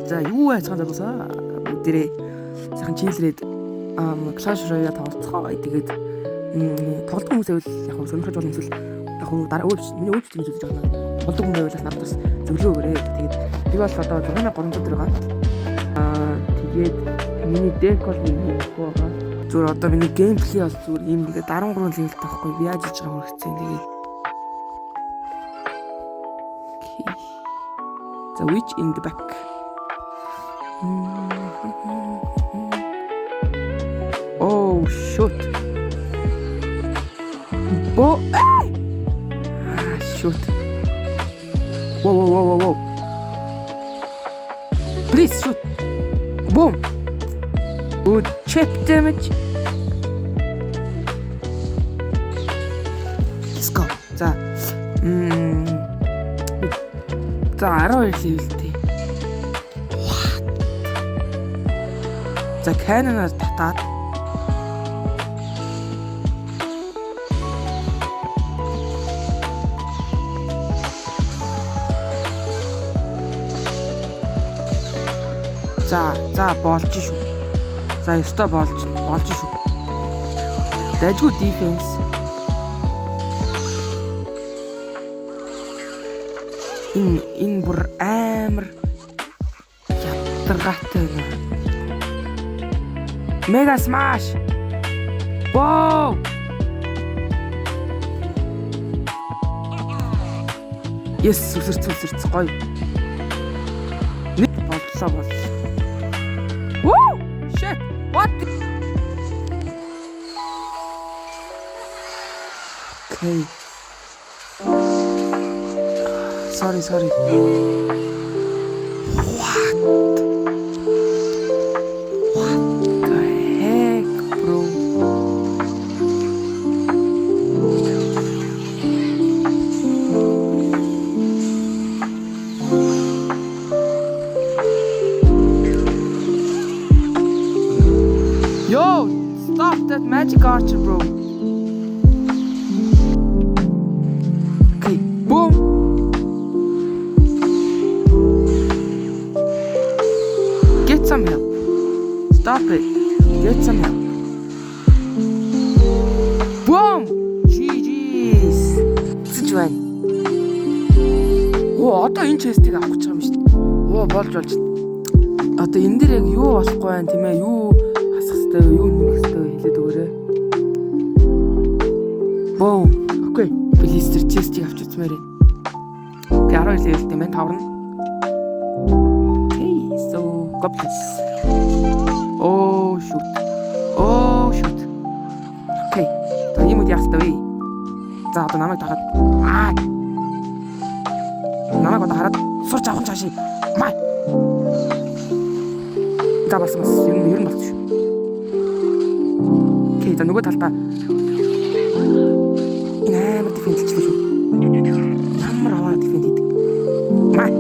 За юу яцхан залуусаа бүгдээрээ сайхан чийлрээд Clash Royale тоглоцгоо. Тэгээд тоглох хүмүүсээ бол яг нь сонирхож болно эсвэл яг нь дараа миний өвч гэж үзэж байгаа. Тоглох хүмүүс байвал надад бас зөвлөгөө өгөөрэй. Тэгээд би бол одоо 6300 байгаа. Тэгээд миний deck бол иймэрхүү байгаа. Зүгээр одоо миний gameplay бол зүгээр ийм ингээд 13 level таахгүй би яаж хийж байгаа хөргцэн. Тэгээд The witch in the back. Oh shoot. Oh, shoot. Whoa. Please shoot. Boom. Good chip damage. Let's go. За 12 levelтэй. За cannon-аар татаад За болж шүү. За ёстой болж шүү. Дайггүй defense. Энэ бүр амар ятаргатай байна. Mega smash. Wow. Yes, сүсэрц гоё. Нэг боллоо. Woo! Shit. What? Okay. Sorry. What the heck, bro? Yo, stop that magic archer, bro. Okay, boom. Get some help. Stop it. Get some help. Boom! GG's. Цэж байна. Одоо энэ честийг авах гэж байгаа юм шүү дээ. Болж. Одоо энэ дээр яг юу болохгүй байх тийм ээ? Юу хасах хэвтэй, юу нэмэх хэвтэй хэлээд өгөөрэй. Boom. Okay. Please тэр честийг авч үзмээрэй. Okay, 12 levelтэй байна. Таврна. Goblins. Oh shoot. Okay. За ийм үед яах вэ? За одоо намайг дагаад. Намайг одоо хараад сурч авах цаашаа. Маа. За бас ер нь болчих. Okay, за нөгөө талдаа энэ амар дефенс хийчихлээ шүү. Ямар аваа дефенс хийдэг. Маа.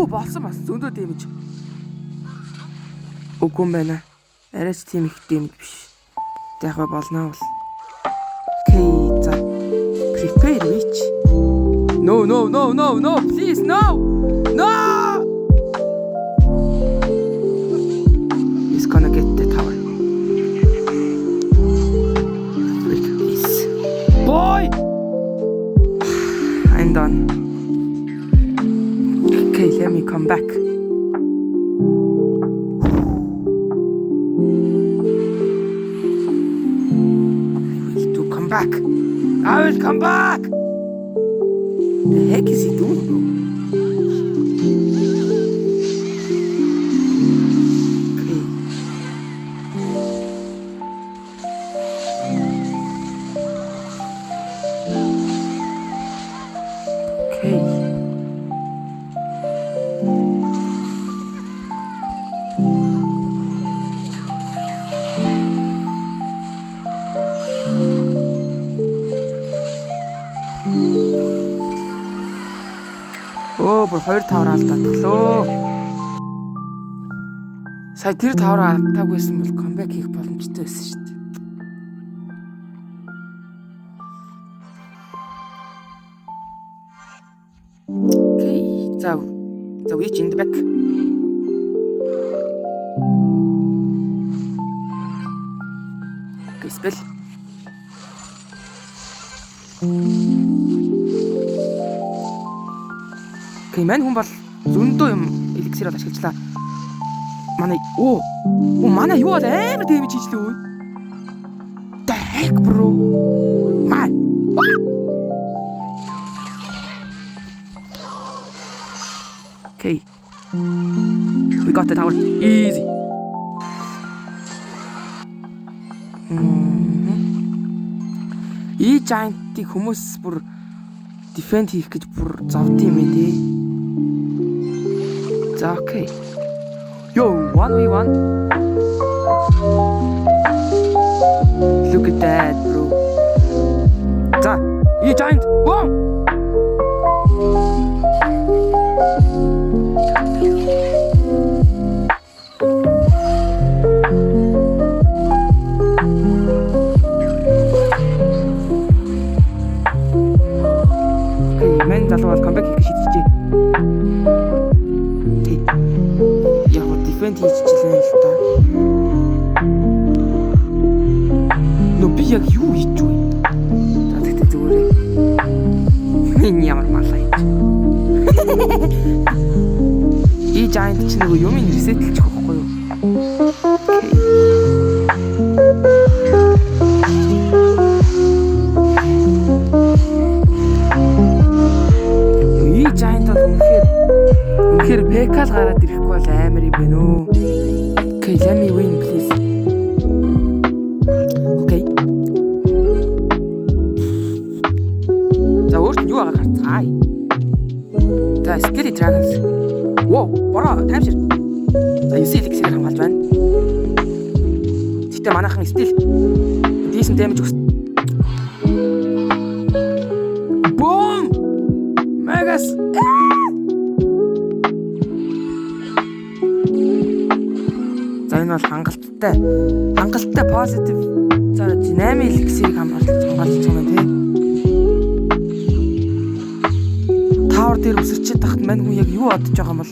Болсон бас зөндөө дэмэж. Үгүй юм байна. Арайч тийм их дэмэж биш. Яг болно бол. Okay, за. Prepare witch. No, please no. He's gonna get the tower. Please. Boy! I'm done. Okay, let me come back. I will come back. The heck is he doing, bro? Okay. Бүр 2 тавар алдаад. Сая тэр тавар алдаагүйсэн бол камбэк хийх боломжтой байсан шүү дээ. Окей. За witch in the back. Окей, spell. Окей, мань хүн бол зөндөө юм эликсирээр ашиглажлаа. Манай манай юу бол амар дэмэж хийжлээ өө. The heck bro. Man. Okay. We got the tower. Easy. И giant-ийг хүмүүс бүр defend хийх гэж бүр зовд юм ээ тий. За окей. Yo, 1v1. Look at that, bro. За, и giant. Boom. Залуу бол comeback хийх шийдчихжээ. Тий. Яг нь defend хийчихлээ л та. Но би яг юу хийж вэ? За тэгтээ зүгээрээ. Миний ямар малаа хийж. И giant ч нэг юм reset-лчих واخгүй юу? Giant бол үнэхээр PK-л гараад ирэхгүй бол амар юм байна үү. Okay, let me win please. Okay. За өөрт нь юу байгаа харцгаая. За Scary Dragons. Wow, бороо таймшир. За 9 эликсээр хамгаалж байна. Гэтэ манайхан стил decent damage өгсөн. Boom! Megas. За энэ бол хангалттай positive. За 8 эликсийг хамгаалж байгаа тий. Tower дээр өсөрчээд тахт мань хүн яг юу бодож байгаа юм бол.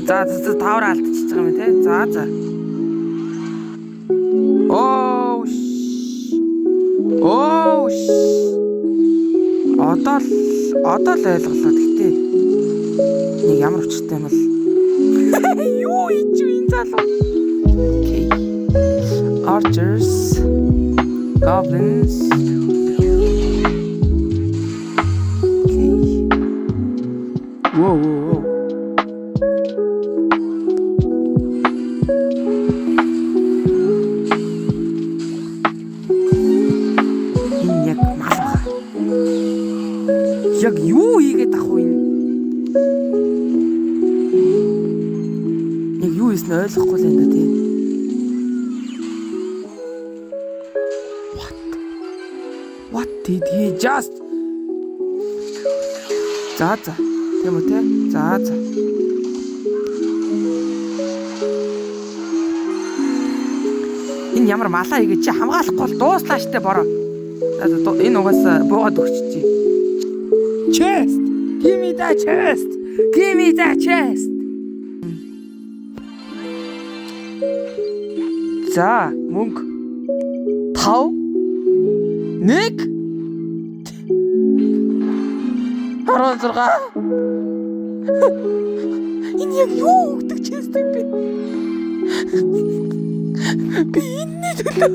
За tower алдчихж байгаа юм тий. За. Одоо л ойлголоо. Гэтээ нэг ямар учиртай юм бол юу хийж вэ энэ залуу? Okay. Archers, goblins. Okay. Whoa. Яг юу хийгээд ах вэ? Яг юу хийснэ ойлгохгүй л энэ да тий. What did he just? За. Тийм үү те? За. Энэ ямар малаа хийгээ чи хамгаалахгүй бол дууслаа штэ бороо. За энэ угаас буугаад өгчихье. Chest! Give me that chest! За, мөнгө 5 1 16 Энэ яг юу өгдөг chest юм бэ? Би энэ төлөө